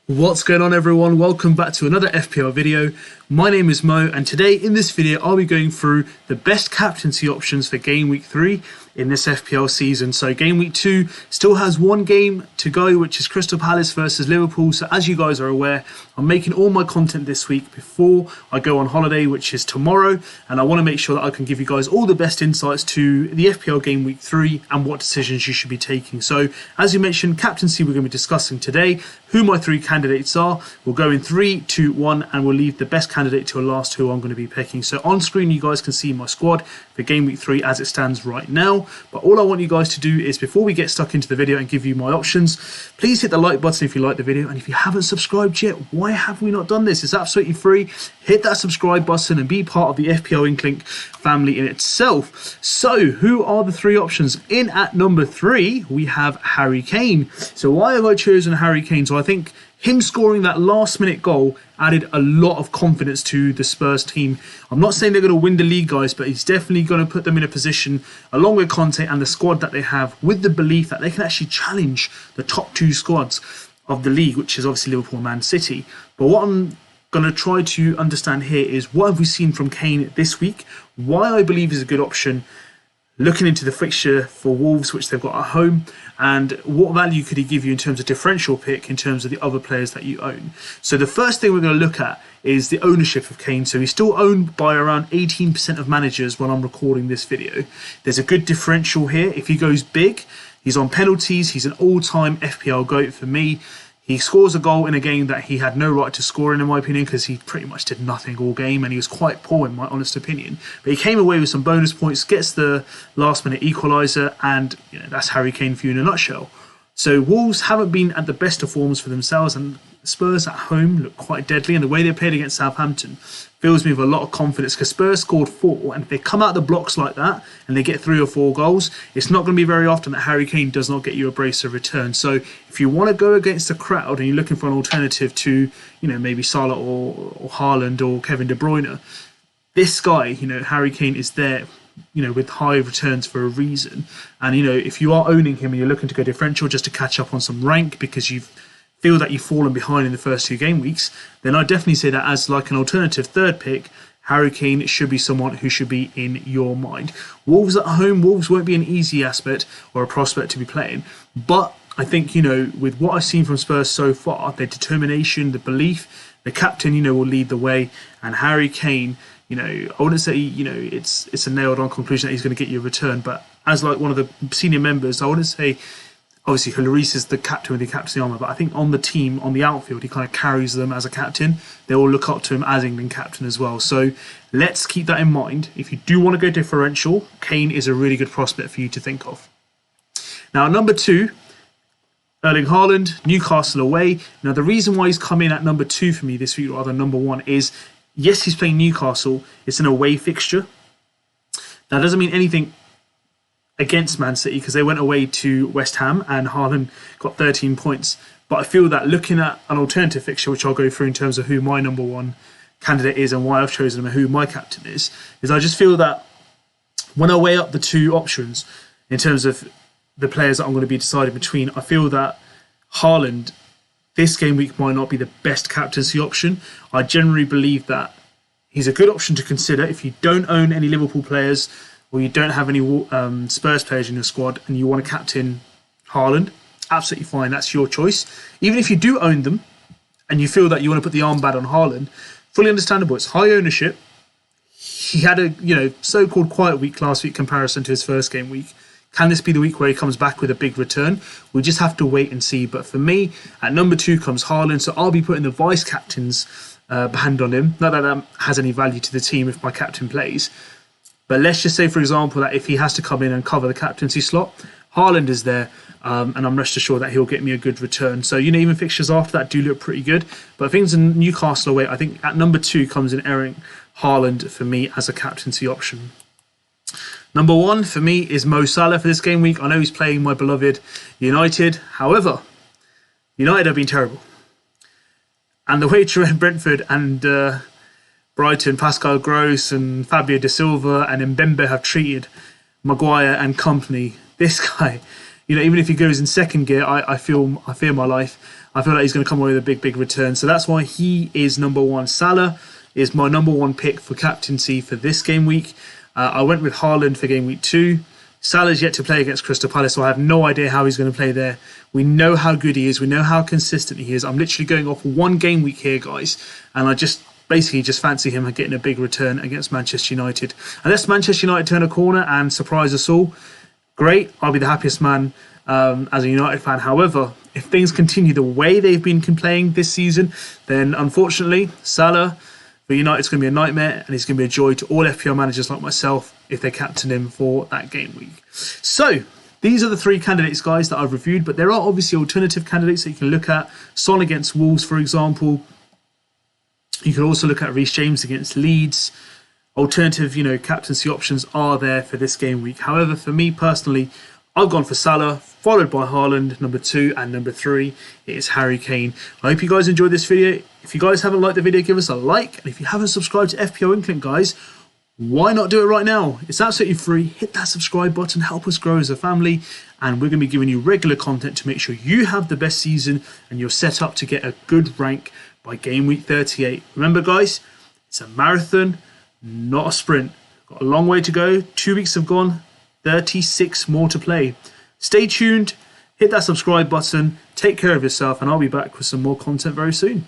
What's going on, everyone? Welcome back to another FPL video. My name is Mo, and today in this video I'll be going through the best captaincy options for game week 3 in this FPL season. So game week 2 still has one game to go, which is Crystal Palace versus Liverpool. So as you guys are aware, I'm making all my content this week before I go on holiday, which is tomorrow, and I want to make sure that I can give you guys all the best insights to the FPL game week 3 and what decisions you should be taking. So as you mentioned, captaincy we're going to be discussing today, who my 3 candidates are. We'll go in 3, 2, 1, and we'll leave the best candidate to last, who I'm going to be picking. So on screen you guys can see my squad for game week 3 as it stands right now. But all I want you guys to do is, before we get stuck into the video and give you my options, please hit the like button if you like the video, and if you haven't subscribed yet, why have we not done this? It's absolutely free. Hit that subscribe button and be part of the FPL INKLING family in itself. So who are the 3 options? In at number 3 we have Harry Kane. So why have I chosen Harry Kane? So I think him scoring that last minute goal added a lot of confidence to the Spurs team. I'm not saying they're going to win the league, guys, but he's definitely going to put them in a position, along with Conte and the squad that they have, with the belief that they can actually challenge the top 2 squads of the league, which is obviously Liverpool and Man City. But what I'm going to try to understand here is, what have we seen from Kane this week? Why I believe is a good option, looking into the fixture for Wolves, which they've got at home, and what value could he give you in terms of differential pick in terms of the other players that you own. So the first thing we're going to look at is the ownership of Kane. So he's still owned by around 18% of managers when I'm recording this video. There's a good differential here. If he goes big, he's on penalties. He's an all-time FPL GOAT for me. He scores a goal in a game that he had no right to score in my opinion, because he pretty much did nothing all game and he was quite poor in my honest opinion. But he came away with some bonus points, gets the last minute equaliser, and that's Harry Kane for you in a nutshell. So Wolves haven't been at the best of forms for themselves, and Spurs at home look quite deadly, and the way they played against Southampton fills me with a lot of confidence, because Spurs scored 4, and if they come out the blocks like that and they get 3 or 4 goals, it's not going to be very often that Harry Kane does not get you a brace of return. So if you want to go against the crowd and you're looking for an alternative to, maybe Salah or Haaland or Kevin De Bruyne, this guy, Harry Kane, is there, with high returns for a reason. And, if you are owning him and you're looking to go differential just to catch up on some rank because you feel that you've fallen behind in the first 2 game weeks, then I definitely say that as like an alternative 3rd pick, Harry Kane should be someone who should be in your mind. Wolves at home, Wolves won't be an easy aspect or a prospect to be playing. But I think, with what I've seen from Spurs so far, their determination, the belief, the captain, will lead the way. And Harry Kane, I wouldn't say, it's a nailed on conclusion that he's going to get you a return. But as like one of the senior members, I wouldn't say, obviously Lloris is the captain with the captaincy armour, but I think on the team, on the outfield, he kind of carries them as a captain. They all look up to him as England captain as well. So let's keep that in mind. If you do want to go differential, Kane is a really good prospect for you to think of. Now, number 2, Erling Haaland, Newcastle away. Now, the reason why he's come in at number 2 for me this week, rather than number 1, is, yes, he's playing Newcastle. It's an away fixture. That doesn't mean anything against Man City, because they went away to West Ham and Haaland got 13 points. But I feel that looking at an alternative fixture, which I'll go through in terms of who my number 1 candidate is and why I've chosen him and who my captain is I just feel that when I weigh up the 2 options in terms of the players that I'm going to be deciding between, I feel that Haaland this game week might not be the best captaincy option. I generally believe that he's a good option to consider if you don't own any Liverpool players, or you don't have any Spurs players in your squad and you want to captain Haaland. Absolutely fine, that's your choice. Even if you do own them and you feel that you want to put the armband on Haaland, fully understandable. It's high ownership. He had a so-called quiet week last week comparison to his first game week. Can this be the week where he comes back with a big return? We just have to wait and see. But for me, at number 2 comes Haaland, so I'll be putting the vice captain's band on him. Not that that has any value to the team if my captain plays. But let's just say, for example, that if he has to come in and cover the captaincy slot, Haaland is there, and I'm rest assured that he'll get me a good return. So, even fixtures after that do look pretty good. But things in Newcastle away, I think at number 2 comes in Erling Haaland for me as a captaincy option. Number 1 for me is Mo Salah for this game week. I know he's playing my beloved United. However, United have been terrible. And the way Brentford and Brighton, Pascal Gross and Fabio De Silva and Mbembe have treated Maguire and company, this guy, even if he goes in second gear, I fear my life. I feel like he's going to come away with a big return. So that's why he is number one. Salah is my number one pick for captaincy for this game week. I went with Haaland for game week 2. Salah's yet to play against Crystal Palace, so I have no idea how he's going to play there. We know how good he is. We know how consistent he is. I'm literally going off one game week here, guys, and I just basically just fancy him getting a big return against Manchester United. Unless Manchester United turn a corner and surprise us all, great. I'll be the happiest man as a United fan. However, if things continue the way they've been playing this season, then unfortunately, Salah for United's going to be a nightmare, and he's going to be a joy to all FPL managers like myself if they captain him for that game week. So, these are the 3 candidates, guys, that I've reviewed, but there are obviously alternative candidates that you can look at. Son against Wolves, for example. You can also look at Reece James against Leeds. Alternative, captaincy options are there for this game week. However, for me personally, I've gone for Salah, followed by Haaland, number 2, and number 3 is Harry Kane. I hope you guys enjoyed this video. If you guys haven't liked the video, give us a like. And if you haven't subscribed to FPL INKLING, guys, why not do it right now? It's absolutely free. Hit that subscribe button, help us grow as a family, and we're going to be giving you regular content to make sure you have the best season and you're set up to get a good rank by game week 38. Remember, guys, it's a marathon, not a sprint. Got a long way to go. 2 weeks have gone, 36 more to play. Stay tuned, hit that subscribe button, take care of yourself, and I'll be back with some more content very soon.